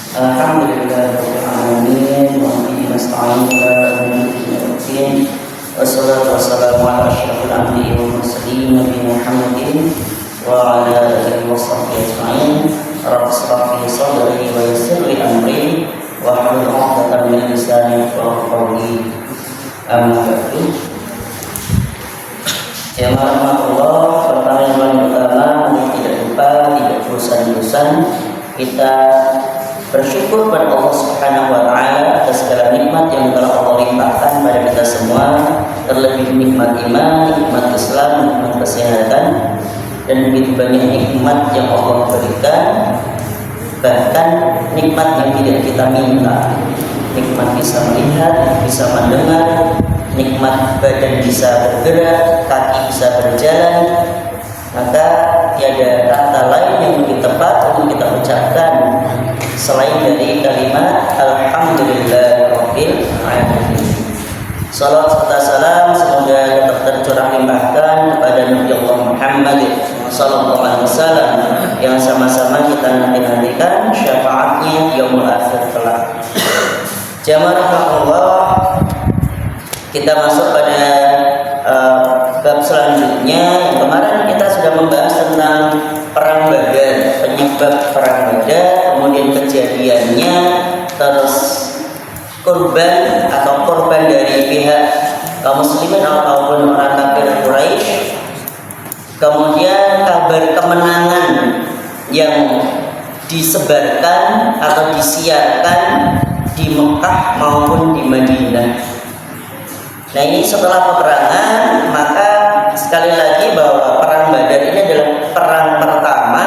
Alhamdulillahirabbil alamin wa bihi nasta'in ala umuri din. Wassalatu wassalamu ala asyrafil anbiya'i wal mursalin nabiyina Muhammadin wa ala alihi wa sahbihi ajma'in. Rabbi shrah li sadri wa yassir li amri wa hlul 'uqdatam min lisani yafqahu qawli. Amma ba'du. Ya Allah, pertama yang paling utama tidak lupa, tidak bosan-bosan kita bersyukur kepada Allah Subhanahu wa taala atas segala nikmat yang telah Allah limpahkan pada kita semua, terlebih nikmat iman, nikmat Islam, nikmat kesehatan, dan begitu banyak nikmat yang Allah berikan, bahkan nikmat yang tidak kita minta. Nikmat bisa melihat, bisa mendengar, nikmat badan bisa bergerak, kaki bisa berjalan. Maka tiada kata lain yang lebih tepat untuk kita ucapkan selain dari kalimat Alhamdulillahirabbil alamin. Salawat serta salam semoga tetap tercurah limpahkan kepada Nabi Allah Muhammad sallallahu alaihi wasallam yang sama-sama kita nanti-nantikan syafaatnya yaumul akhir kelak. Jamaah Allah, kita masuk pada bab selanjutnya. Yang kemarin kita sudah membahas tentang perang Badar, penyebab perang Badar, kemudian kejadiannya, terus korban atau korban dari pihak kaum muslimin ataupun orang kafir Quraisy, kemudian kabar kemenangan yang disebarkan atau disiarkan di Mekah maupun di Madinah. Nah, ini setelah peperangan, maka sekali lagi bahwa perang Badar ini adalah perang pertama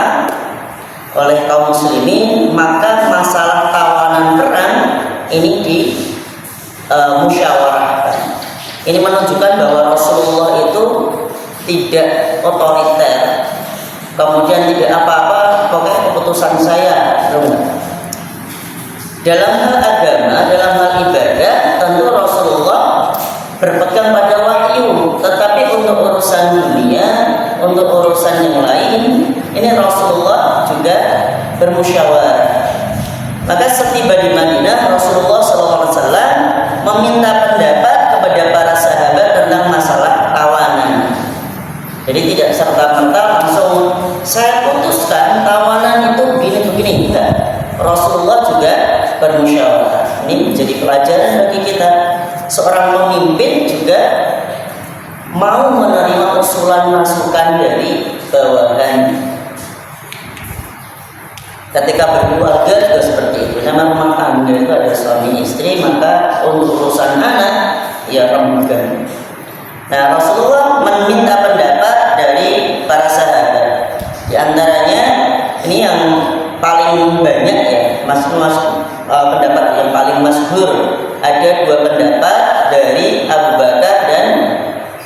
oleh kaum muslimin, maka masalah tawanan perang ini musyawarahkan. Ini menunjukkan bahwa Rasulullah itu tidak otoriter, kemudian tidak apa-apa, pokoknya keputusan saya. Dalam hal agama, dalam hal ibadah, tentu Rasulullah berpegang pada wahyu, tetapi untuk urusan dunia, untuk urusan yang lain, ini Rasulullah juga bermusyawarah. Maka setiba di Madinah, Rasulullah SAW meminta pendapat kepada para sahabat tentang masalah tawanan. Jadi tidak serta-merta langsung saya putuskan tawanan itu begini-begini, enggak. Rasulullah juga bermusyawarah. Ini menjadi pelajaran bagi kita. Seorang pemimpin juga mau menerima usulan masukan dari bawahan. Ketika berkeluarga juga seperti itu. Nama rumah tangga itu ada suami istri, maka untuk urusan anak ya rembukan. Nah, Rasulullah meminta pendapat dari para sahabat. Di antaranya ini yang paling banyak ya, pendapat yang paling masyhur. Ada dua pendapat dari Abu Bakar dan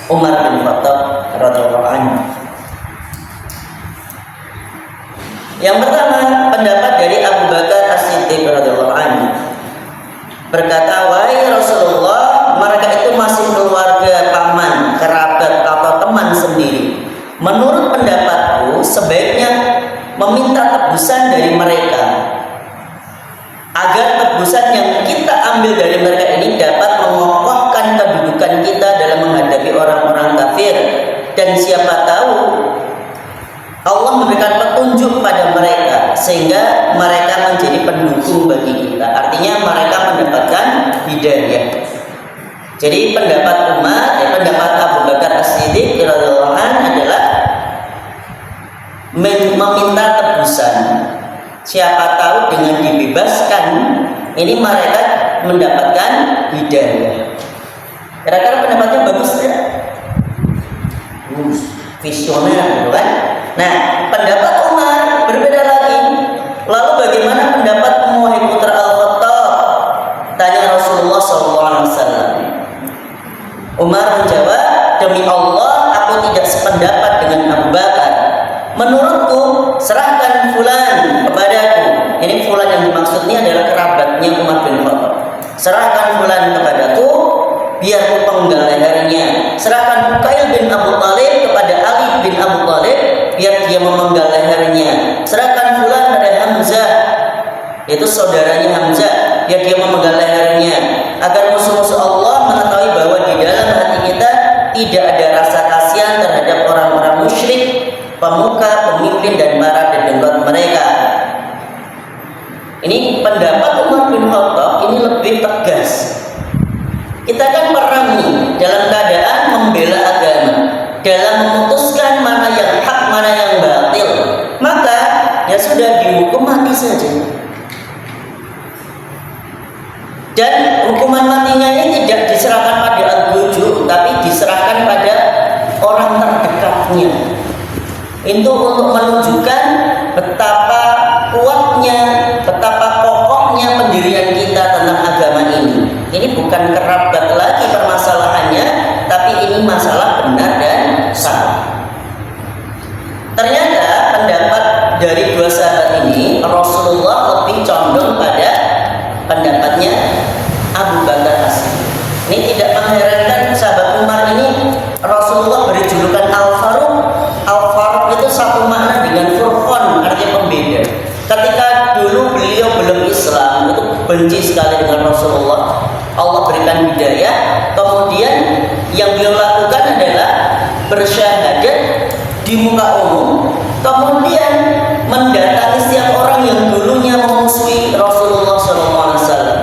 Umar bin Khattab radhiyallahu anhu. Yang pertama, pendapat dari Abu Bakar As-Siddiq radhiyallahu anhu berkata, "Wahai Rasulullah, mereka itu masih keluarga, paman, kerabat atau teman sendiri. Menurut pendapatku, sebaiknya meminta tebusan dari mereka, agar tebusan yang kita ambil dari mereka ini dapat mengokohkan kedudukan kita dalam menghadapi orang-orang kafir, dan siapa tahu Allah memberikan petunjuk pada mereka sehingga mereka menjadi pendukung bagi kita." Artinya mereka mendapatkan hidayah. Jadi pendapat Umar, pendapat Abu Bakar As-Siddiq radhiyallahu anhu adalah meminta tebusan. Siapa tahu dengan dibebaskan ini mereka mendapatkan hidayah. Kira-kira pendapatnya bagus tidak? Visioner, kan? Nah, pendapat Umar berbeda lagi. Lalu bagaimana pendapat Wahai putra Al-Khattab? Tanya Rasulullah SAW. Umar menjawab, "Demi Allah, aku tidak sependapat dengan Abu Bakar. Menurutku, serahkan fulan kepadaku." Ini fulan yang dimaksudnya adalah kerabatnya Umar bin Khattab. "Serahkan fulan kepadaku, biar ku penggal lehernya. Serahkan Fukail bin Abu Talib kepada Ali bin Abu Talib, biar dia memenggal lehernya. Serahkan fulan pada Hamzah yaitu saudaranya Hamzah, ya dia memegang lehernya, agar musuh-musuh Allah mengetahui bahwa di dalam hati kita tidak ada rasa kasihan terhadap orang-orang musyrik, pemuka, pemimpin dan para dedengkot mereka. Ini pendapat Umar bin Khattab ini lebih tegas. Kita kan perangi dalam keadaan membela agama, dalam memutuskan mana yang hak, mana yang batil, maka ya sudah dihukum mati saja. Dan hukuman matinya ini tidak diserahkan pada al-buju, tapi diserahkan pada orang terdekatnya. Itu untuk menunjukkan betapa kuatnya, betapa kokohnya pendirian kita tentang agama ini. Ini bukan kerabat lagi permasalahannya, tapi ini masalah benar dan salah. Ternyata pendapat dari dua sahabat ini, Rasulullah lebih condong pada pendapatnya Abu Bakar As-Siddiq. Ini tidak mengherankan, sahabat Umar ini Rasulullah beri julukan Al-Faruq. Al-Faruq itu satu makna dengan Furqan, artinya pembeda. Ketika dulu beliau belum Islam, itu benci sekali dengan Rasulullah. Allah berikan hidayah, kemudian yang beliau lakukan adalah bersyahadat di muka umum, kemudian mendatangi setiap orang yang dulunya memusuhi Rasulullah SAW.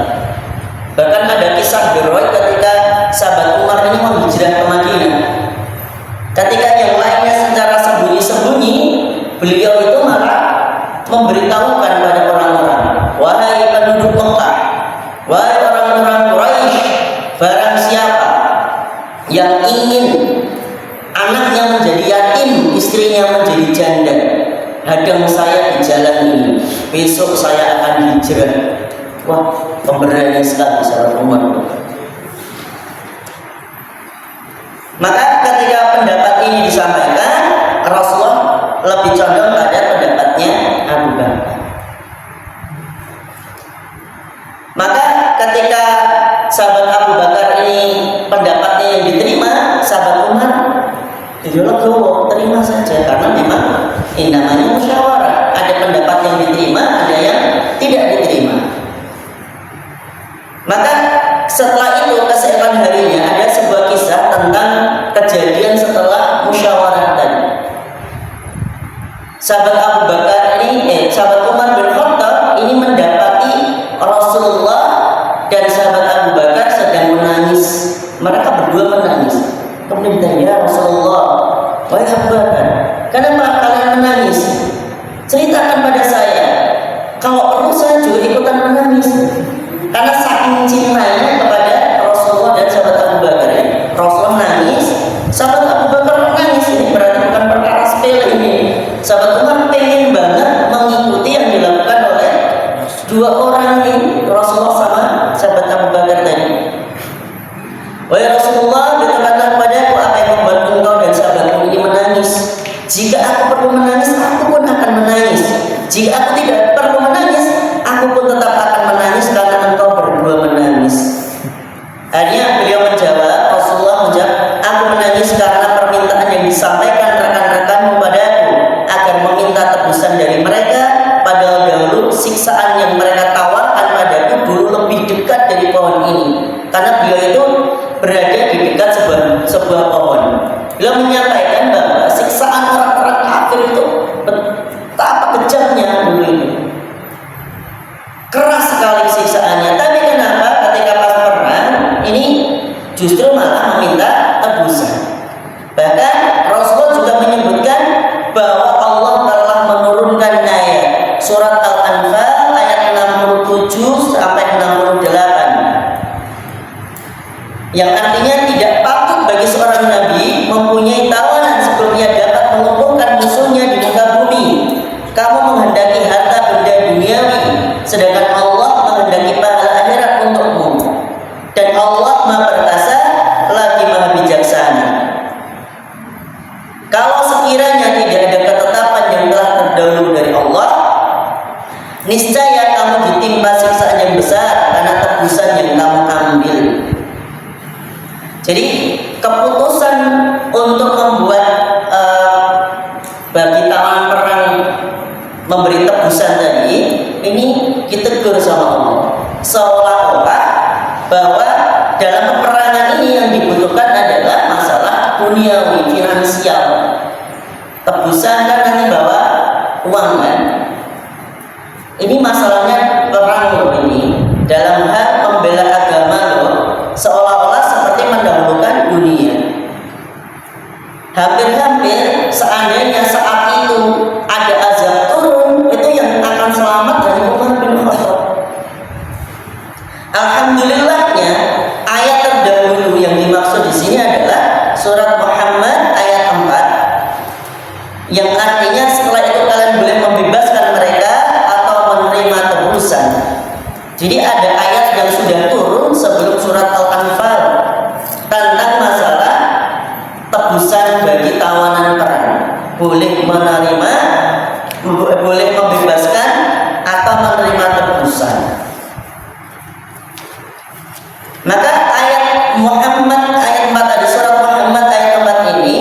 Bahkan ada kisah beroy ketika sahabat Umar ini menghijrah ke Madinah. Ketika yang lainnya secara sembunyi-sembunyi, beliau itu malah memberitahukan pada orang-orang, wahai penduduk Mekah, wahai orang-orang Quraisy, barang siapa yang ingin anaknya menjadi yatim, istrinya menjadi janda, hadang saya di jalan ini, besok saya akan hijrah. Wah, pemberani sekali sahabat Umar. Maka ketika pendapat ini disampaikan, Rasulullah lebih condong pada pendapatnya Abu Bakar. Maka ketika sahabat Abu Bakar ini pendapatnya yang diterima, sahabat Umar legowo, terima saja, karena memang ini namanya musyawarah. Ada pendapat yang diterima, ada yang tidak diterima. Maka setelah itu keesokan harinya ada sebuah kisah tentang kejadian setelah musyawarah tadi. Sahabat Abu Bakar ini, sahabat Umar bin Khattab ini mendapati Rasulullah dan sahabat Abu Bakar sedang menangis. Mereka berdua menangis. Kemudian ditanya, ya Rasulullah, wahai Abu Bakar, kenapa kalian menangis? Ceritakan pada saya. Kalau perlu saya juga ikutan menangis. Karena saking cintanya kepada Rasulullah dan sahabat Abu Bakar ini, Rasulullah nangis, sahabat Abu Bakar nangis. Ini berarti bukan perkara sepele ini. Sahabat Umar pengen banget mengikuti yang dilakukan oleh dua orang ini, Rasulullah sama sahabat Abu Bakar tadi. Wahai Rasulullah, berkatakan kepadaku apa yang membuat engkau dan sahabatmu ini menangis. Jika aku perlu menangis, aku pun akan menangis. Jika aku tidak perlu menangis, aku pun tetap akan menangis karena engkau berdua menangis. Akhirnya beliau menjawab, Rasulullah menjawab, aku menangis karena permintaan yang disampaikan rekan-rekanmu padaku agar meminta tebusan dari mereka, padahal dahulu siksaan yang mereka tawarkan padaku dulu lebih dekat dari pohon ini. Karena beliau itu berada di dekat sebuah pohon. Beliau menyampaikan bahwa siksaan orang-orang kafir itu betapa kejamnya dulu itu. Keras sekali siksaannya. Tapi kenapa ketika pas perang ini justru malah meminta tebusan? Bahkan Rasulullah juga menyebutkan bahwa Allah telah menurunkan ayat surat Al-Anfal ayat 67 sampai 68 yang artinya tidak patut bagi seorang nabi mempunyai tawanan sebelum ia dapat melumpuhkan musuhnya di muka bumi. Kamu menghendaki harta benda duniawi, sedangkan Allah menghendaki pahala akhirat untukmu. Dan Allah Maha Perkasa lagi Maha Bijaksana. Kalau sekiranya tidak ada ketetapan yang telah terdahulu dari Allah, niscaya kamu ditimpa siksaan yang besar karena tebusan yang kamu ambil. Jadi keputusan untuk membuat bagi tawanan perang memberi tebusan tadi ini ditegur sama Allah. Seolah-olah bahwa dalam peperangan ini yang dibutuhkan adalah masalah duniawi, finansial. Tebusan kan nanti bawa uang kan. Ini masalahnya perang loh ini. Dalam hal membela agama loh, seolah-olah seperti mendahulukan dunia. Hampir-hampir seandainya saat itu ada azab turun, itu yang akan selamat dari Umar bin Khattab. Alhamdulillahnya ayat terdahulu yang dimaksud di sini adalah surat Muhammad ayat 4, yang artinya setelah itu kalian boleh membebaskan mereka atau menerima tebusan. Jadi ada ayat yang sudah turun sebelum surat Al-Anfal tentang masalah tebusan bagi tawanan perang, boleh menerima, boleh membebaskan atau menerima tebusan. Maka ayat Muhammad ayat 4 dari surat Muhammad ayat 4 ini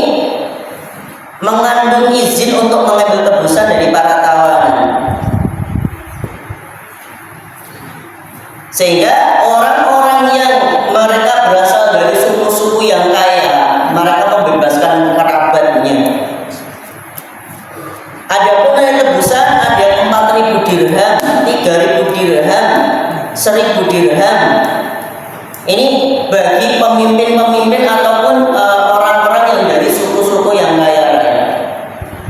mengandung izin untuk mengambil tebusan dari para tawanan, sehingga orang-orang yang mereka berasal dari suku-suku yang kaya, mereka membebaskan kerabatnya. Adapun yang tebusan ada 4.000 dirham, 3.000 dirham, 1.000 dirham. Ini bagi pemimpin-pemimpin ataupun orang-orang yang dari suku-suku yang kaya.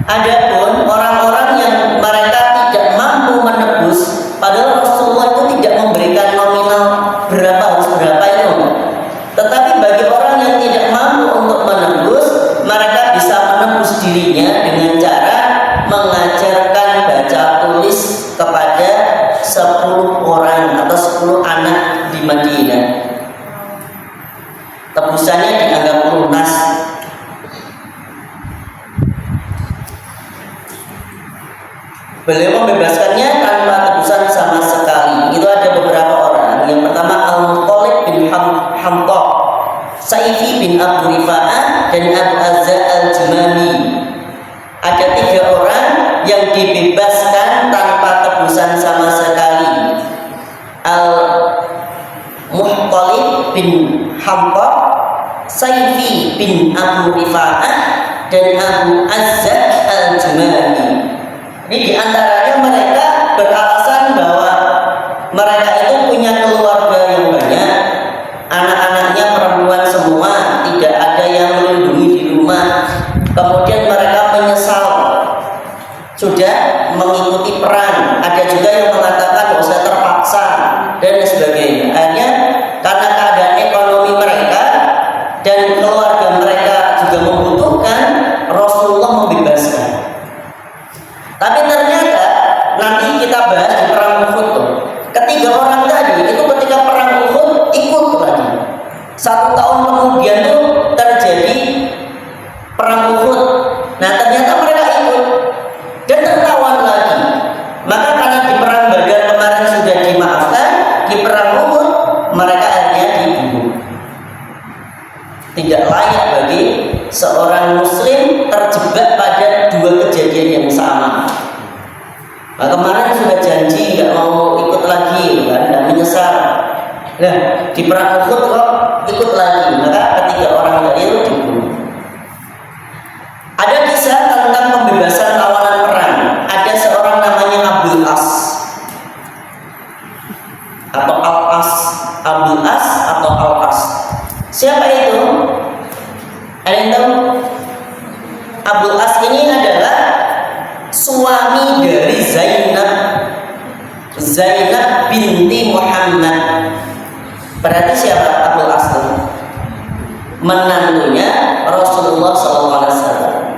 Adapun orang-orang yang mereka tidak mampu menebus, padahal Rasulullah itu tidak memberikan nominal berapa harus berapa itu. Tetapi bagi orang yang tidak mampu untuk menebus, mereka bisa menebus dirinya dengan cara mengajarkan baca tulis kepada 10 orang atau 10 anak di Madinah. Tebusannya dianggap lunas. Beliau membebaskannya tanpa tebusan sama sekali. Itu ada beberapa orang. Yang pertama Al-Muqallib bin Hamqa, Saifi bin Abu Rifa'ah, dan Abu Azza al-Jumani. Ada 3 orang yang dibebaskan tanpa tebusan sama sekali. Al-Muqallib bin Hamqa, Saifi bin Abu Rifa'ah, dan Abu Azza al-Jumani. Ini diantaranya mereka beralasan bahwa mereka itu punya keluarga yang banyak, anak-anaknya perempuan semua, tidak ada yang melindungi di rumah. Kemudian mereka menyesal sudah mengikuti perang. Ada juga yang mengatakan bahwa saya terpaksa dan sebagainya. Akhirnya karena keadaan ekonomi mereka dan keluarga mereka juga membutuhkan, Rasulullah membebaskan. Tapi ternyata nanti kita bahas di perang Uhud, ketiga orang tadi itu ketika perang Uhud ikut lagi. 1 tahun kemudian itu terjadi perang Uhud. Nah ternyata mereka ikut dan tertawan lagi. Maka karena di perang Badar kemarin sudah dimaafkan, di perang Uhud mereka akhirnya dibunuh. Tidak layak bagi seorang muslim terjebak pada 2 kejadian yang sama. Nah, kemarin sudah janji nggak mau ikut lagi, kan? Nggak menyesal. Nah, di perang Uhud kok ikut lagi, maka ketiga orang tadi itu dibunuh. Ada kisah tentang pembebasan tawanan perang. Ada seorang namanya Abdul As atau Al-As, Abdul As atau Al-As. Siapa itu? Ada yang tahu? Abdul As ini adalah suami dari Zainab binti Muhammad. Berarti siapa Abdul As itu? Menantunya Rasulullah SAW.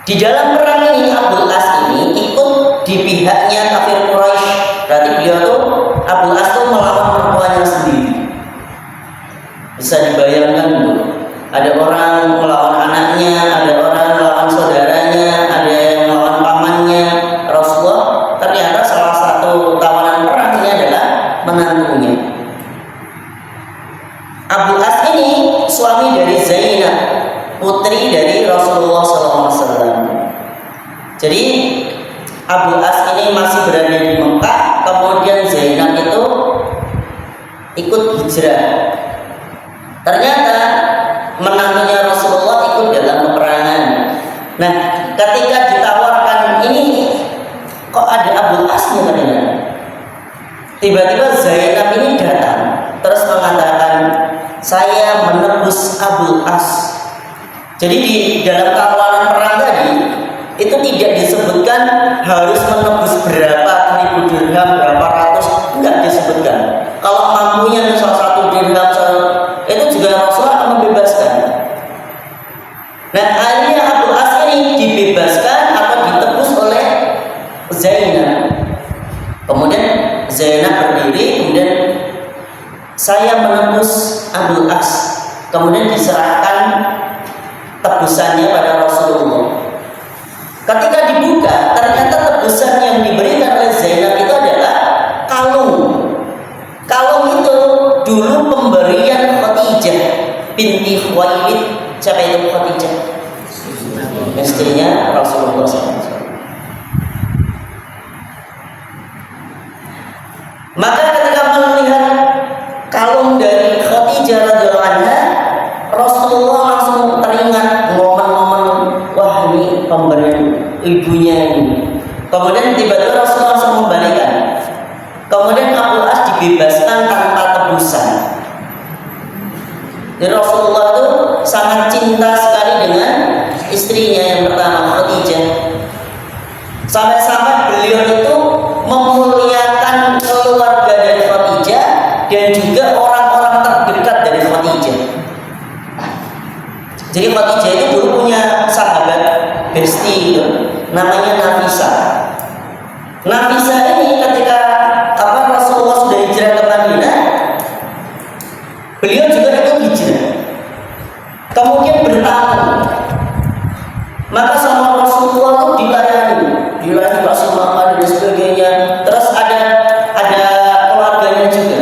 Di dalam perang ini Abdul As ini ikut di pihaknya kafir Quraisy. Berarti beliau tuh Abdul As tuh melawan mertuanya sendiri. Bisa dibayangkan tuh. Ada orang melawan anaknya, ada orang melawan saudaranya, ada yang melawan pamannya. Rasulullah ternyata salah satu tawanan perang ini adalah menantunya. Abdul As ini suami dari Zainab, putri dari Rasulullah SAW. Jadi Abdul As ini masih berada di Mekah kemudian Zainab itu ikut hijrah. Ternyata menantunya Rasulullah ikut dalam peperangan. Nah, ketika ditawarkan ini kok ada Abul Asnya ternyata. Tiba-tiba Zainab ini datang terus mengatakan, saya menebus Abul As. Jadi di dalam tawaran perang tadi itu tidak disebutkan harus menebus berapa ribu dirham, berapa ratus, enggak disebutkan. Kalau mampunya misal 1 dirham itu juga Rasulullah akan membebaskan. Nah, akhirnya Abul As ini dibebaskan atau ditebus oleh Zainab. Kemudian Zainab berdiri, kemudian saya menebus Abul As. Kemudian diserahkan tebusannya pada Rasulullah. Ketika dibuka, ternyata tebusan yang diberikan oleh Zainab itu adalah kalung. Kalung itu dulu pemberian Khadijah binti Khuwailid. Siapa itu Khadijah? Istrinya Rasulullah SAW. Maka ketika melihat kalung dari Khadijah radhiyallahu anha, Rasulullah langsung teringat momen-momen, wah ini pemberian ibunya ini. Kemudian tiba-tiba Rasulullah langsung membalikan. Kemudian Abul As dibebaskan tanpa tebusan. Jadi Rasulullah itu sangat cinta sekali dengan istrinya yang pertama Khadijah. Sampai-sampai beliau itu memuliakan keluarga dari Khadijah dan juga orang-orang terdekat dari Khadijah. Jadi Khadijah itu dulu punya sahabat bestie itu, namanya Nafisa. Nafisa ini ketika Rasulullah sudah hijrah ke Madinah, beliau juga ikut hijrah. Kemudian bertamu, maka sama Rasulullah itu dilayani bakso makan dan sebagainya. Terus ada keluarganya juga.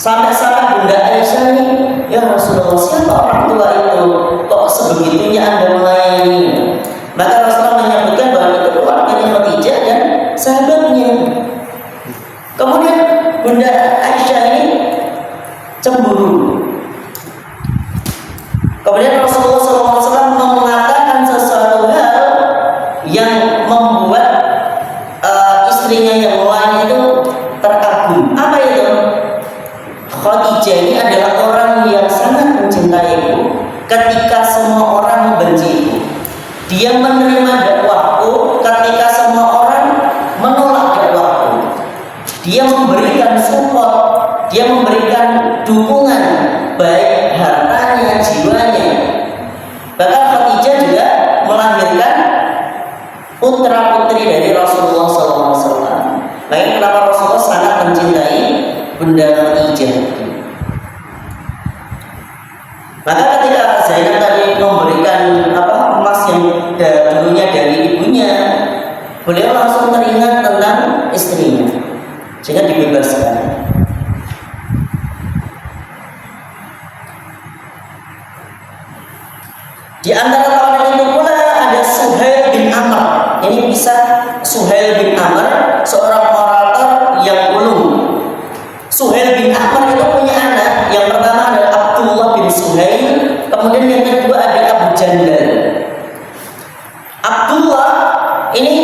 Sampai-sampai Bunda Aisyah ini, ya Rasulullah, siapa orang tua itu? Kok sebegitunya Anda melayani? Maka Rasulullah menyebutkan bahwa itu keluarganya Khadijah dan sahabatnya. Kemudian Bunda Aisyah ini cemburu. Kemudian Rasulullah SAW mengatakan sesuatu hal yang membuat istrinya yang lain itu terkagum. Apa itu? Khadijah ini adalah orang yang sangat mencintaiku ketika semua orang membenciku. Dia menerima dakwahku ketika semua orang menolak dakwahku. Dia memberikan support, dia memberikan dukungan, baik hartanya, jiwanya. Bahkan Khadijah juga melahirkan putra-putri dari Rasulullah SAW. Makanya kenapa Rasulullah sangat mencintai Bunda Khadijah. Maka ketika Zainab tadi memberikan emas yang dulunya dari ibunya, beliau langsung teringat tentang istrinya, sehingga dibebaskan. Di antara tawanan itu pula ada Suhail bin Amr. Ini bisa Suhail bin Amr, seorang orator yang ulung. Suhail bin Amr itu punya anak. Yang pertama adalah Abdullah bin Suhail, kemudian yang kedua ada Abu Jandal. Abdullah ini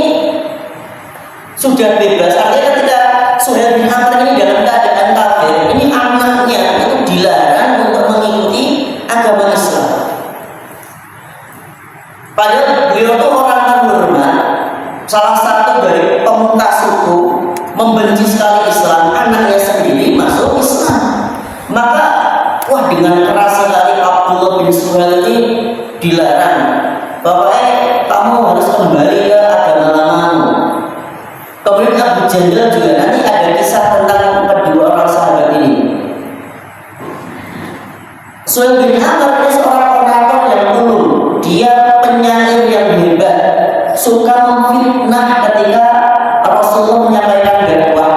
sudah bebas. Artinya ketika Suhail bin Amr ini dalam keadaan kafir, ini anaknya itu dilarang untuk mengikuti agama Islam. Padahal beliau itu orang terhormat, salah satu dari pemuka suku, membenci sekali Islam, anaknya sendiri masuk Islam. Maka dengan keras sekali Abdullah bin Suhail ini dilarang, bapaknya kamu harus kembali ke agama lamamu. Kemudian Abu Jandal juga nanti ada kisah tentang kedua orang sahabat ini. Suhail bin Amr ini seorang orator yang ulung. Dia penyair yang hebat, suka memfitnah ketika Rasulullah menyampaikan dakwah.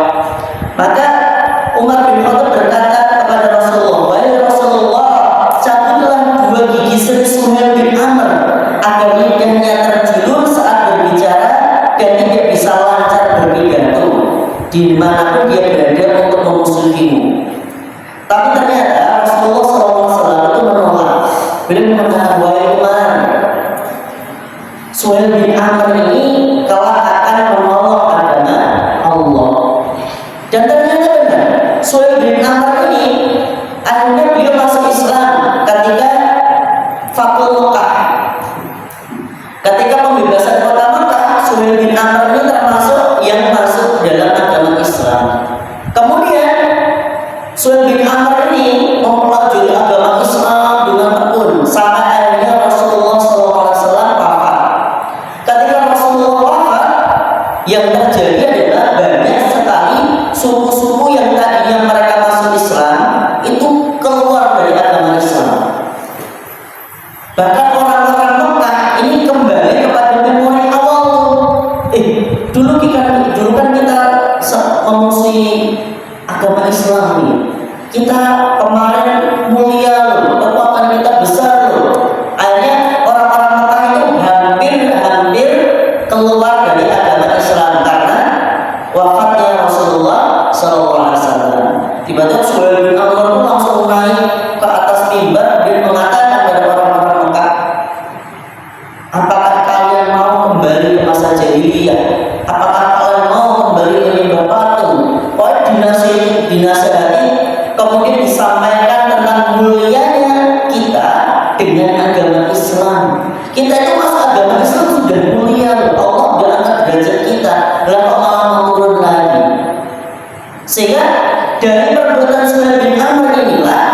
dimanapun dia berada untuk memusuhimu. Tapi ternyata Rasulullah SAW itu menolak. Beliau mengatakan, wahai Umar, Suhail bin Amr ini kelak akan menolong agama Allah. Dan ternyata benar, Suhail bin Amr ini akhirnya beliau masuk Islam ketika Fathul Mekah. Ketika pembebasan kota Mekah, Suhail bin Amr ini termasuk yang masuk dalam agama Islam. Kemudian Suhail bin Amr ini mempelajari agama Islam dengan tekun sampai akhirnya Rasulullah SAW wafat. Ketika Rasulullah wafat, yang terjadi adalah banyak sekali suku-suku yang tadinya mereka masuk Islam itu keluar dari agama Islam. Bahkan orang-orang Mekah ini kembali kepada memori awal. Dulu kan kita memusuhi agama Islam nih. Kita kemarin mulia loh, kekuatan kita besar loh. Akhirnya orang-orang Mekah itu hampir keluar dari agama Islam karena wafatnya Rasulullah SAW. Tiba-tiba Suhail bin Amr itu langsung naik ke atas mimbar dan mengatakan kepada orang-orang Mekah, apakah kalian mau kembali ke masa jahiliyah? Apakah kalian mau kembali ke menyembah patung? Dinasihati, kemudian disampaikan tentang mulianya kita dengan agama Islam. Kita itu masa agama Islam sudah mulia, Allah sudah angkat derajat kita, lalu Allah mau turun lagi. Sehingga dari perbuatan Suhail bin Amr inilah,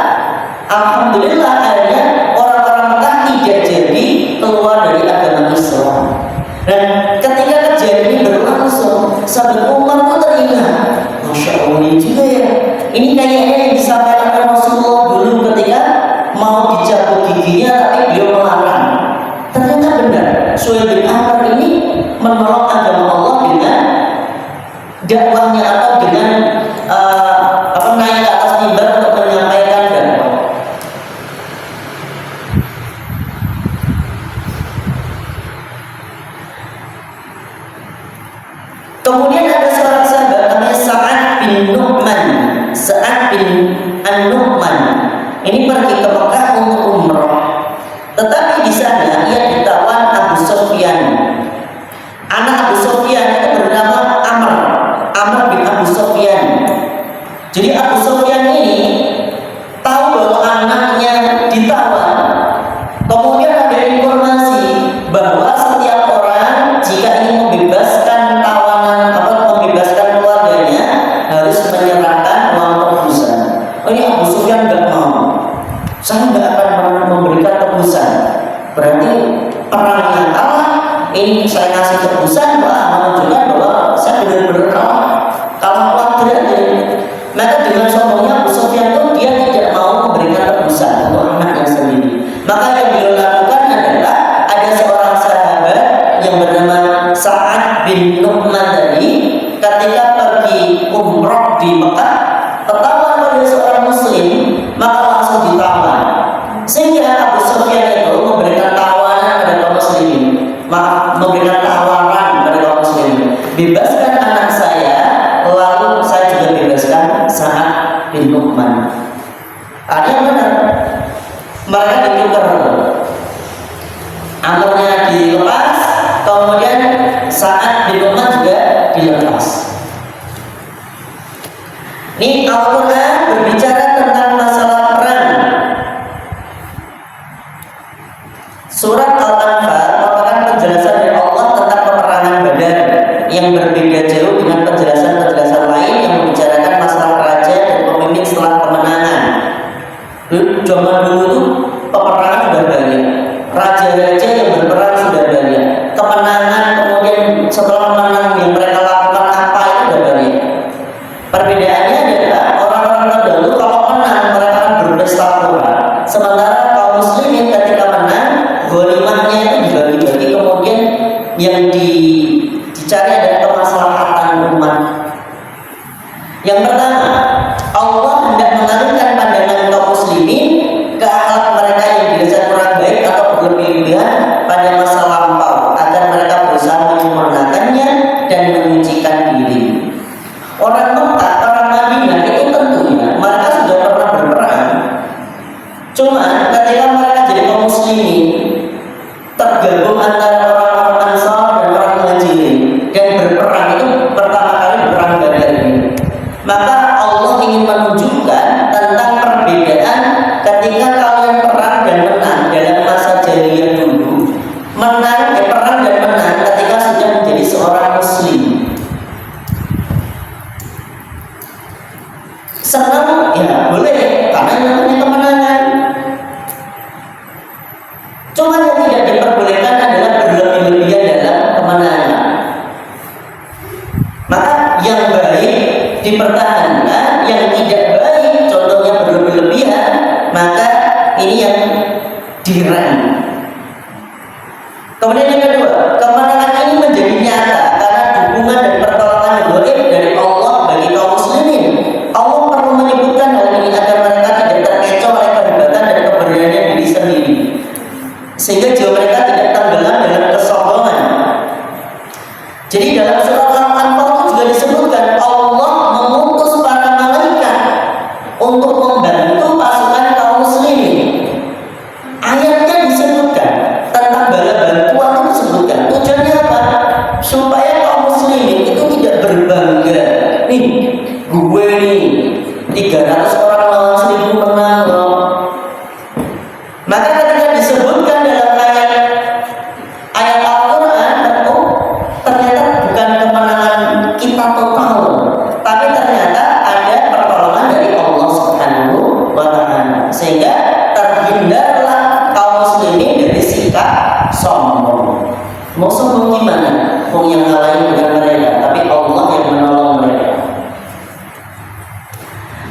alhamdulillah akhirnya orang-orang Mekah tidak jadi keluar dari agama Islam. Dan ketika kejadian ini berlangsung, sahabat Umar pun teringat, Masya Allah ini juga ya. Ini kayaknya yang disampaikan oleh Rasulullah dulu ketika mau dicabut giginya, tapi beliau melarang. Ternyata benar, Suhail bin Amr ini menolong agama Allah dengan dakwahnya atau dengan naik ke atas mimbar untuk menyampaikan dakwah. Kemudian ada seorang sahabat namanya Sa'ad bin Nu'man. Sa'ad bin An-Nu'man ini pergi ke Mekah untuk umrah. Tetapi di sana ia ditawan Abu Sufyan. Anak Abu Sufyan itu bernama Amr bin Abu Sufyan. Jadi Abu Sufyan ini tahu bahwa anaknya ditawan. Kemudian ada informasi bahwa setiap orang jika ingin membebaskan tawanan atau membebaskan keluarganya harus menyerahkan uang tebusan. Ini Abu Sufyan nggak mau. Saya nggak akan memberikan tebusan. Berarti perangnya kalah. Ini saya kasih tebusan, menunjukkan bahwa saya benar-benar kalah kuadrat. Maka dengan sombongnya Abu Sufyan itu dia tidak mau memberikan tebusan untuk anaknya sendiri. Maka yang beliau lakukan adalah ada seorang sahabat yang bernama Sa'ad bin Nu'man tadi ketika pergi umrah di Mekah ketahuan oleh seorang muslim, maka langsung ditawan. Sehingga Abu Sufyan itu memberikan tawanan kepada kaum muslimin, memberikan tawaran kepada kaum muslimin, bebaskan anak saya, lalu saya juga bebaskan Sa'ad bin Nu'man. Ada yang benar, mereka ditukar, Amrnya dilepas, kemudian Sa'ad bin Nu'man juga dilepas. Ini Al-Quran berbicara tentang masalah perang. Surat Al-Anfal merupakan penjelasan dari Allah tentang peperangan Badar yang berbeda jauh dengan penjelasan-penjelasan lain yang membicarakan masalah raja dan pemimpin setelah kemenangan. Zaman dulu itu peperangan sudah banyak, raja-raja yang berperang sudah banyak, kemenangan kemudian setelah menang yang mereka lakukan apa itu sudah banyak. Perbedaannya adalah orang-orang terdahulu kalau menang mereka akan berpesta pura, sementara kaum muslimin ketika menang ghanimahnya itu dibagi-bagi, kemudian yang dicari adalah kemaslahatan umat. Yang pertama, Allah hendak mengalihkan pandangan kaum muslimin ke akhlak mereka yang dirasa kurang baik atau berlebihan pada masa lampau agar mereka berusaha menyempurnakannya dan menyucikan diri. Orang Mekah, orang Madinah itu tentunya mereka sudah pernah berperang. Cuma ketika mereka jadi kaum muslimin, tergabung antara orang-orang Ansar dan orang Muhajirin dan berperang itu pertama kali berperang Badar ini. Maka Allah ingin menunjukkan tentang perbedaan ketika kalian perang dan menang dalam masa jahiliyah dulu, perang dan menang ketika sudah menjadi seorang muslim. Senang ya boleh, karena yang namanya kemenangan. Cuma yang tidak diperbolehkan adalah berlebih-lebihan dalam kemenangan. Maka yang baik dipertahankan, yang tidak baik contohnya berlebih-lebihan, maka ini yang direm. Kemudian yang kedua, kemenangan ini menjadi nyata karena dukungan dan pertolongan gaib dari Allah bagi kaum muslimin. Allah perlu menyebutkan hal ini agar mereka tidak terkecoh oleh kehebatan dan keberanian diri sendiri, sehingga jiwa mereka tidak tenggelam dalam kesombongan. Jadi dalam surah Al-Anfal itu juga disebutkan Allah mengutus para malaikat untuk membantu pasukan kaum muslimin. Ayatnya disebutkan tentang bala bantuan itu disebutkan. Tujuannya apa? Supaya kaum muslimin itu tidak berbangga. Nih, gue nih 300 orang lawan 1000 menang loh. Maka ketika disebutkan dalam ayat Al-Quran, ternyata bukan kemenangan kita total, tapi ternyata ada pertolongan dari Allah Subhanahu wa Ta'ala, sehingga terhindarlah kaum muslimin dari sikap sombong. Mau sombong gimana? Mau yang ngalahin dengan mereka, tapi Allah yang menolong mereka.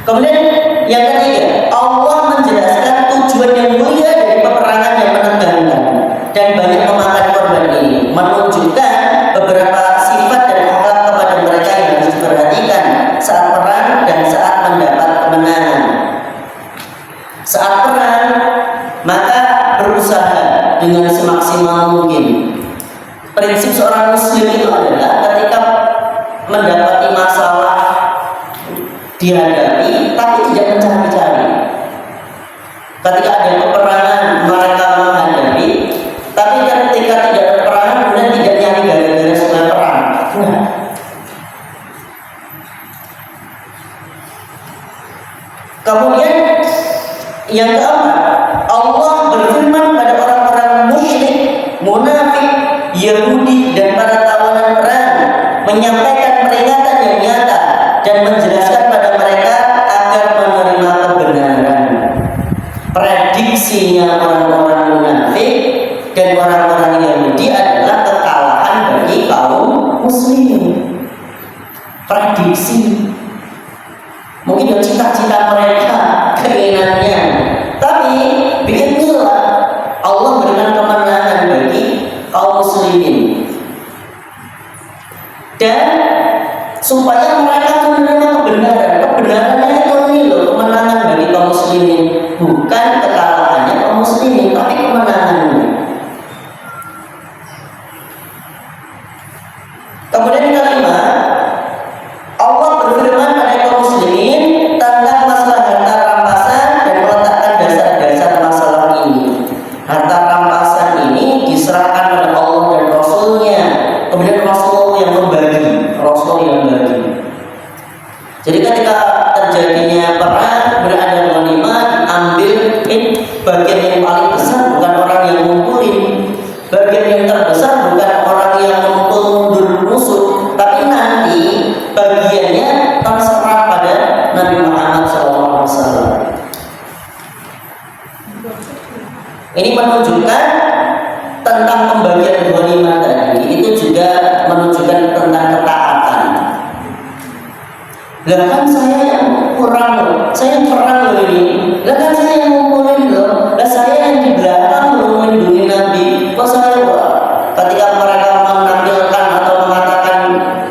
Kemudian yang ketiga, Allah menjelaskan tujuan yang mulia dari peperangan yang menegangkan dan banyak memakan korban ini, menunjukkan beberapa sifat dan akhlak kepada mereka yang harus diperhatikan saat perang dan saat mendapat kemenangan. Saat perang, maka berusaha dengan semaksimal mungkin. Prinsip seorang muslim itu adalah ketika mendapati masalah dihadapi, tapi tidak mencari-cari. Ketika ada peperangan mereka menghadapi, tapi ketika tidak ada peperangan kemudian tidak nyari gara-gara supaya perang. Nah, kemudian yang keempat, Allah berfirman pada orang-orang musyrik, munafik, Yahudi dan para tawanan perang, menyampaikan peringatan yang nyata dan menjelaskan pada mereka agar menerima kebenaran. Prediksinya orang-orang munafik dan orang-orang Yahudi adalah kekalahan bagi kaum muslimin. Prediksi. Mungkin itu cita-cita mereka, keinginannya. Tapi bikinlah Allah berikan kemenangan bagi kaum muslimin. Dan supaya mereka menerima kebenaran. Kebenarannya itu ini loh, kemenangan bagi kaum muslimin, bukan kekalahannya kaum muslimin, tapi kemenangannya. Kemudian yang kelima, Allah berfirman pada kaum muslimin tentang masalah harta rampasan dan meletakkan dasar-dasar masalah ini. Harta rampasan ini diserahkan pada Allah dan Rasulnya. Kemudian Rasul yang membagi, Rasul yang bagi. Jadi ketika terjadinya perang, kemudian ada ghanimah, diambil bagian yang paling besar bukan orang yang ngumpulin. Bagian yang terbesar bukan orang yang ngumpul mundur musuh, tapi nanti bagiannya terserah pada Nabi Muhammad SAW. Ini menunjukkan tentang pembagian ghanimah tadi, itu juga menunjukkan tentang ketaatan. Lah kan saya yang kurang loh, saya yang perang loh ini. Lah kan saya yang ngumpulin loh, lah saya yang di belakang loh melindungi Nabi. Kok saya ketika mereka menampilkan atau mengatakan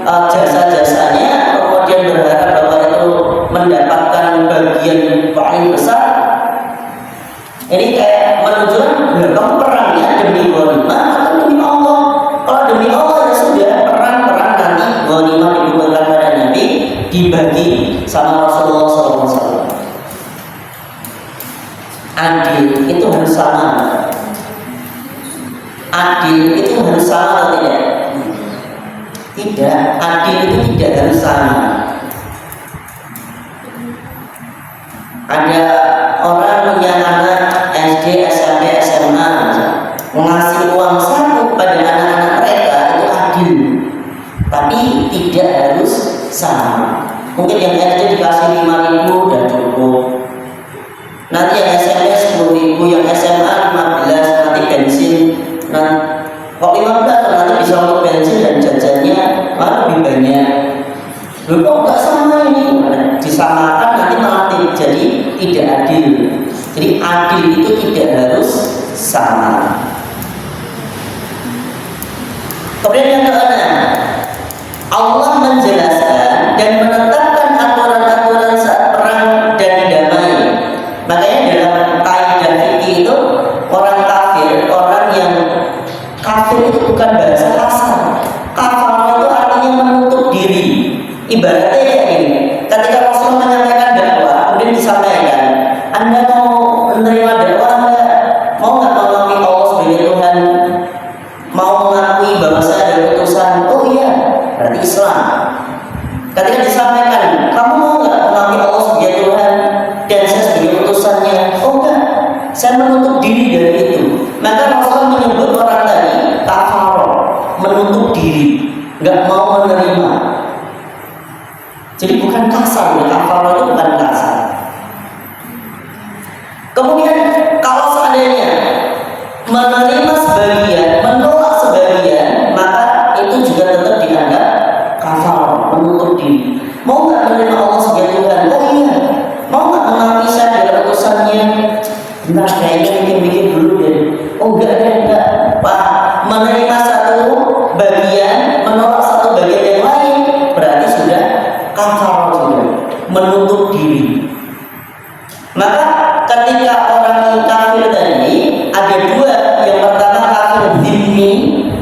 jasa-jasanya, kemudian berharap bahwa itu mendapatkan bagian paling besar. Ini kayak menunjukkan, kamu perangnya demi ghanimah atau demi Allah? Kalau demi Allah ya sudah, perang nanti ghanimah dikumpulkan pada Nabi, dibagi sama Rasulullah SAW. Adil itu harus sama. Adil itu harus sama atau tidak? Tidak, adil itu tidak harus sama. Ada orang punya anak SD, SMP, SMA, mengasih uang saku pada anak-anak mereka, itu adil. Tapi tidak harus sama. Mungkin yang SD dikasih 5.000 dan cukup. Nanti yang SMP 10.000, yang SMA 15, nanti bensin. Nah, kok 15 nanti bisa untuk bensin dan jajannya malah lebih banyak. Loh kok nggak sama ini? Disamakan nanti malah jadi tidak adil. Jadi adil itu tidak harus sama. Kemudian yang keenam, Allah menjelaskan dan menetapkan aturan-aturan saat perang dan damai. Makanya dalam kaidah fikih itu orang kafir, orang yang kafir itu bukan bahasa kasar. Kafir itu artinya menutup diri. Ibaratnya kayak gini, ketika Rasul menyampaikan dakwah, kemudian disampaikan, Anda mau menerima dakwah enggak? Mau nggak mengakui Allah sebagai Tuhan? Mau mengakui bahwa saya ada utusan? Oh iya, berarti Islam. Ketika disampaikan, kamu mau nggak mengakui Allah sebagai Tuhan dan saya sebagai utusannya? Oh enggak, saya menutup diri dari itu. Maka Rasul menyebut orang tadi kafir, menutup diri, nggak mau menerima. Jadi bukan kasar, kafir itu bukan kasar. Kemudian kalau seandainya menerima sebagian, menolak sebagian, maka itu juga tetap dianggap kafir, menutup diri. Mau nggak menerima Allah sebagai Tuhan? Oh iya. Mau nggak mengakui saya adalah utusannya? Bentar, kayaknya bikin dulu deh. Oh enggak. Pak, menerima satu bagian, menolak satu bagian yang lain, berarti sudah kafir, sudah menutup diri. Maka ketika orang kafir tadi ada dua, yang pertama kafir zimmi,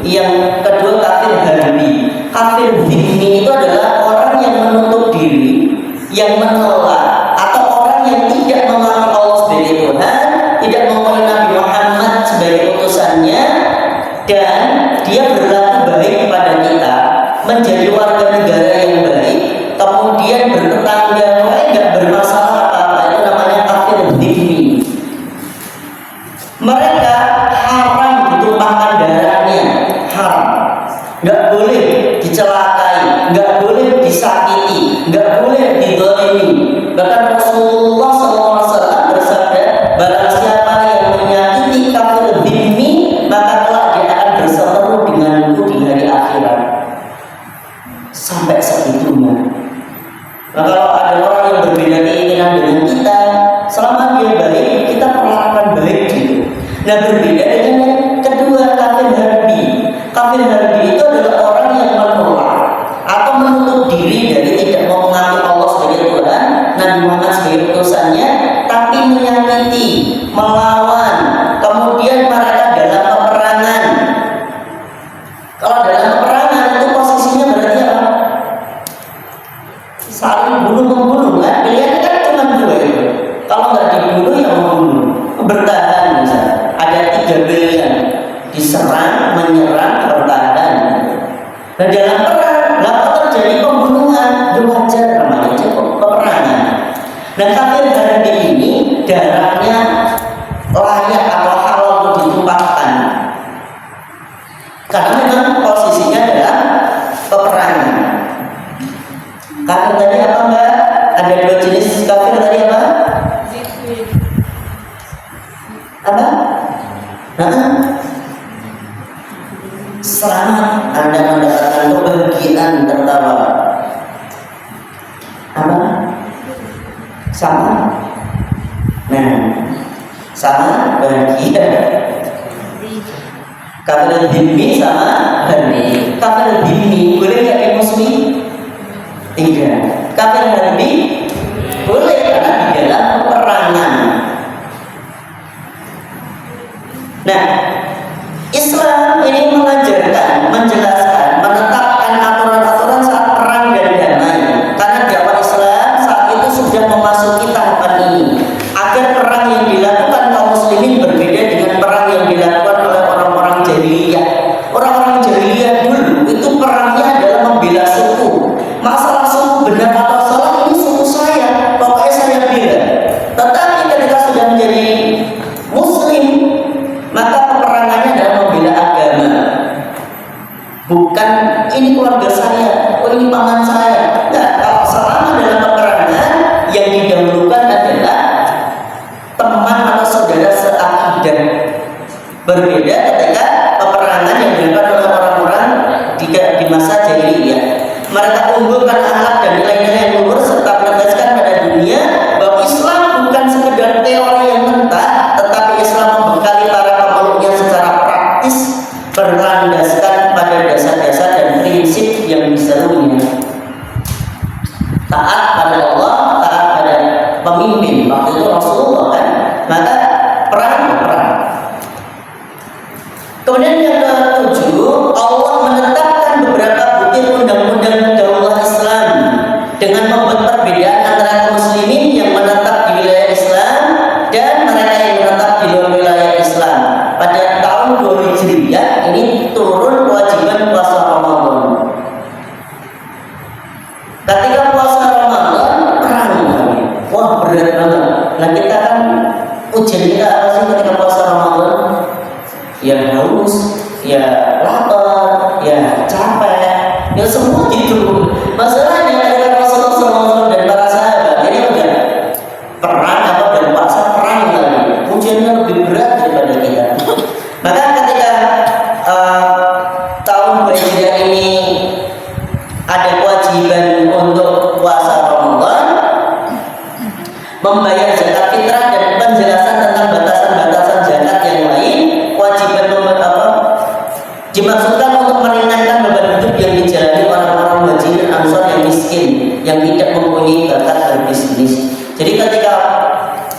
yang kedua kafir harbi. Kafir zimmi itu adalah orang yang menutup diri, yang menolak, atau orang yang tidak mengakui Allah sebagai Tuhan, tidak mengakui Nabi Muhammad sebagai utusannya, dan dia berlaku baik kepada kita, menjadi warga negara yang baik, kemudian bertetangga baik, nggak bermasalah apa-apa. Itu namanya kafir zimmi. Mereka haram ditumpahkan darahnya, haram, nggak boleh dicelakai, nggak boleh disakiti, nggak boleh didolimi. Bahkan Rasulullah SAW bersabda, barang siapa yang menyakiti kafir zimmi, maka kelak dia akan berseteru denganku di hari akhirat. Sampai segitunya. Nah, kalau ada orang yang berbeda keinginan dengan kita, selama dia baik, kita perlakukan baik gitu. Nah, berbeda dengan yang kedua, kafir harbi. Kafir harbi itu adalah orang yang menolak atau menutup diri dari tidak mau mengakui Allah sebagai Tuhan, Nabi Muhammad sebagai utusannya, tapi menyakiti, melawan, kemudian mereka dalam peperangan. Kalau dalam peperangan itu posisinya berarti apa? Saling bunuh-membunuh, kan? Pilihannya kan cuma dua itu. Kalau nggak dibunuh ya membunuh, bertahan misalnya. Ada 3 pilihan: diserang, menyerang, bertahan. Dan dalam perang, kalau terjadi pembunuhan, itu wajar namanya cukup peperangan. Dan kafir harbi ini darahnya layak atau halal untuk ditumpahkan, karena memang posisinya dalam peperangan. Kafir tadi apa mbak? Ada 2 jenis kafir tadi apa? Apa? Selamat Anda mendapatkan kebahagiaan tertawa. Apa? Sama? Nah, sama bahagia. Kafir dhimmi sama harbi. Kafir dhimmi boleh nggak dimusuhi? Tidak. Kafir harbi boleh karena di dalam peperangan. Nah, Islam ini mengajarkan, menjelaskan, menetapkan aturan-aturan saat perang dan damai. Karena dakwah taat pada Allah, taat pada pemimpin. Waktu itu Rasulullah kan, maka perang. Kemudian yang ketujuh, Allah menetapkan beberapa butir undang-undang daulah Islam dengan membuat perbedaan antara kaum muslimin yang menetap di wilayah Islam dan mereka yang menetap di luar wilayah Islam. Pada tahun 2 Hijriah ini turun kewajiban puasa Ramadan. Ketika puasa Ramadan, perang. Wah, berat banget. Nah, kita kan ujian kita apa sih ketika puasa Ramadan? Ya haus, ya lapar, ya capek, ya semua gitu. Masalahnya ketika Rasulullah SAW dan para sahabat ini udah perang atau dan puasa perang lagi, ujiannya lebih berat daripada kita. Maka ketika tahun 2 Hijriah ini ada kewajiban untuk puasa Ramadan, membayar zakat fitrah dan penjelasan tentang batasan-batasan zakat yang lain, kewajiban dimaksudkan untuk meringankan beban hidup yang dijalani orang-orang muhajirin ansor yang miskin, yang tidak mempunyai bakat berbisnis. Jadi ketika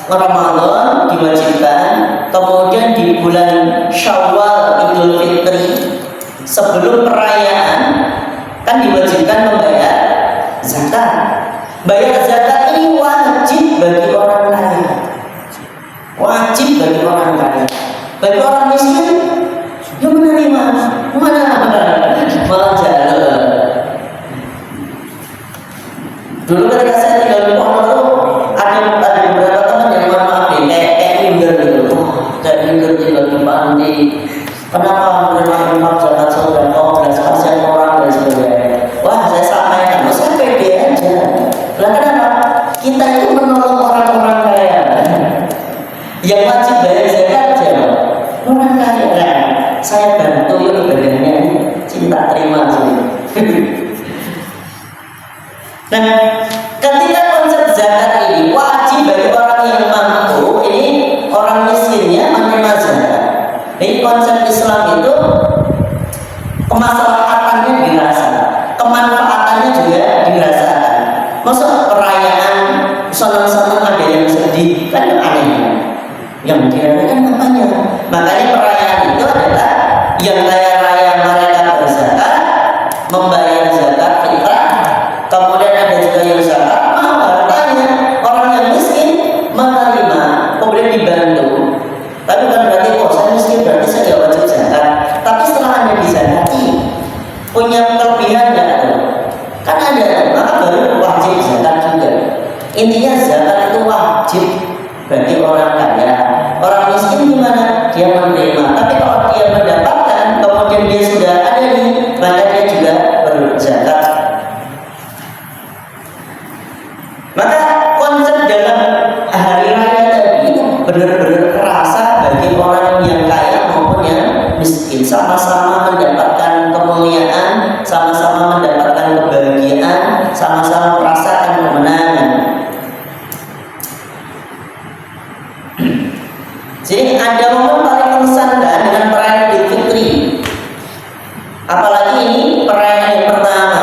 Ramadan diwajibkan, kemudian di bulan Syawal Idul Fitri sebelum perayaan kan diwajibkan membayar zakat. Bayar zakat ini wajib bagi orang kaya, wajib bagi orang kaya. Bagi orang miskin yang menerima mana malah jalan. Dulu ketika saya tinggal di Pondok tuh ada beberapa teman yang mohon maaf nih kayak minder gitu, kayak minder tinggal di panti. Kenapa menerima infak zakat sedekah 12% orang dan sebagainya? Wah, saya sampaikan, saya pede aja. Lah kenapa? Kita itu menolong orang-orang kaya. Yang wajib bayar zakat siapa? Orang kaya. Nah, saya bantu yuk ibadahnya, cinta terima sih. Nah, ketika konsep zakat ini wajib bagi orang yang mampu, ini orang miskinnya menerima zakat. Jadi konsep Islam itu kemaslahatannya dirasa, kemanfaatannya juga dirasakan. Masa perayaan senang-senang ada yang sedih, kan aneh. Yang dirayakan apanya? Makanya perayaan itu adalah yang kaya raya mereka berzakat, membayar zakat fitrah, kemudian ada juga yang zakat mahal hartanya, orang yang miskin menerima, kemudian dibantu. Tapi bukan berarti saya miskin berarti saya tidak wajib zakat. Tapi setelah Anda dizakati, punya kelebihan nggak tuh? Kan ada, maka baru wajib zakat juga. Intinya zakat itu wajib bagi orang kaya. Orang miskin gimana? Dia menerima. Tapi kalau dia mendapatkan, kemudian dia sudah ada nih, maka dia juga berzakat. Maka konsep dalam hari raya tadi itu benar-benar terasa bagi orang yang kaya maupun yang miskin, sama-sama mendapatkan kemuliaan, sama-sama mendapatkan kebahagiaan, sama-sama merasakan kemenangan. Jadi ada momen paling mengesankan dengan perayaan Idul Fitri. Apalagi ini perayaan yang pertama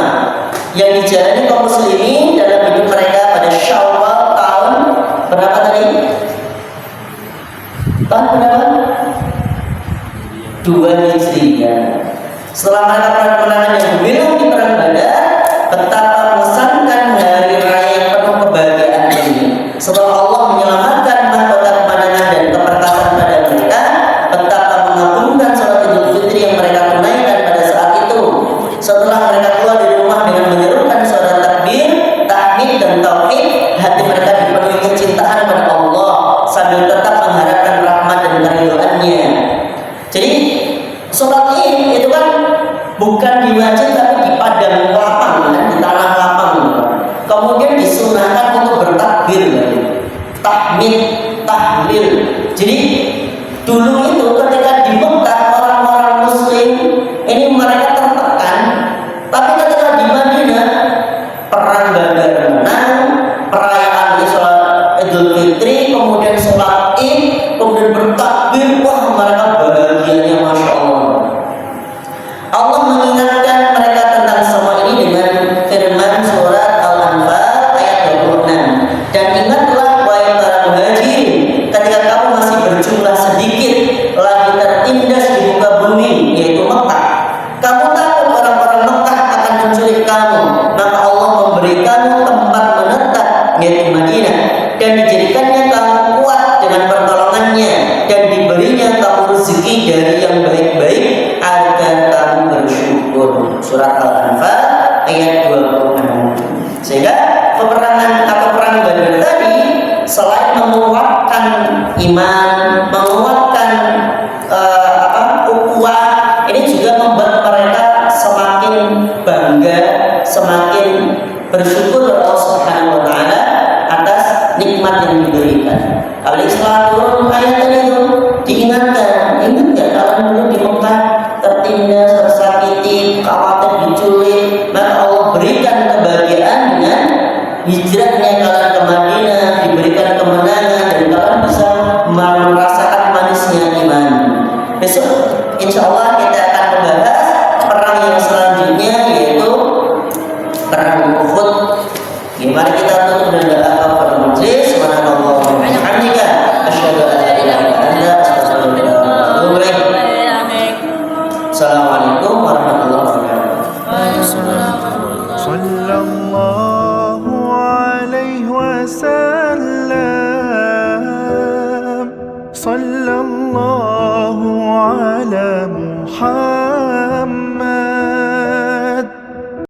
yang dijalani kaum muslimin dalam hidup mereka pada Syawal tahun berapa tadi? Tahun berapa? 2 Hijriah. Setelah mereka perang kemenangan yang gemilang di perang Badar, betapa mengesankan hari raya yang penuh kebahagiaan ini. Setelah Allah menyelamatkan mahkota kemenangan dan keperkasaan pada mereka, betapa mengagumkan sholat Idul Fitri yang mereka tunaikan pada saat itu. Setelah mereka keluar dari rumah dengan menyerukan suara takbir, tahmid dan tauhid, hati mereka dipenuhi kecintaan pada Allah sambil tetap mengharapkan rahmat dan keridhaan-Nya. Jadi sholat Id itu kan bukan di masjid tapi di padang lapang, kan? Di tanah lapang. Kemudian disunahkan untuk bertakbir, tahmid, tahlil. Jadi dulu itu ketika di Mekah orang-orang Muslim ini mereka tertekan, tapi ketika di Madinah perang Badar menang, perayaan sholat Idul Fitri, kemudian sholat Id, kemudian bertakbir, wah mereka bahagianya Masya Allah. Allah mengingatkan mereka tentang semua ini dengan firman surat Al-Anfal yaitu Madinah, dan dijadikannya kamu kuat dengan pertolongannya, dan diberinya kamu rezeki dari yang baik-baik agar kamu bersyukur. Surat Al-Anfal ayat 26. Sehingga peperangan atau perang Badar tadi selain menguatkan iman, menguatkan ukhuwah, ini juga membuat mereka semakin bangga, semakin bersyukur kepada Allah Subhanahu wa taala atas nikmat yang diberikan. Apalagi setelah turun ayat tadi itu diingatkan, ingat enggak kalau dulu di Mekah tertindas, tersakiti, khawatir diculik, maka Allah berikan kebahagiaan dengan hijrahnya kalian ke Madinah, diberikan kemenangan dan kalian bisa merasakan manisnya iman. Besok insya Allah kita akan membahas perang yang selanjutnya, yaitu perang Uhud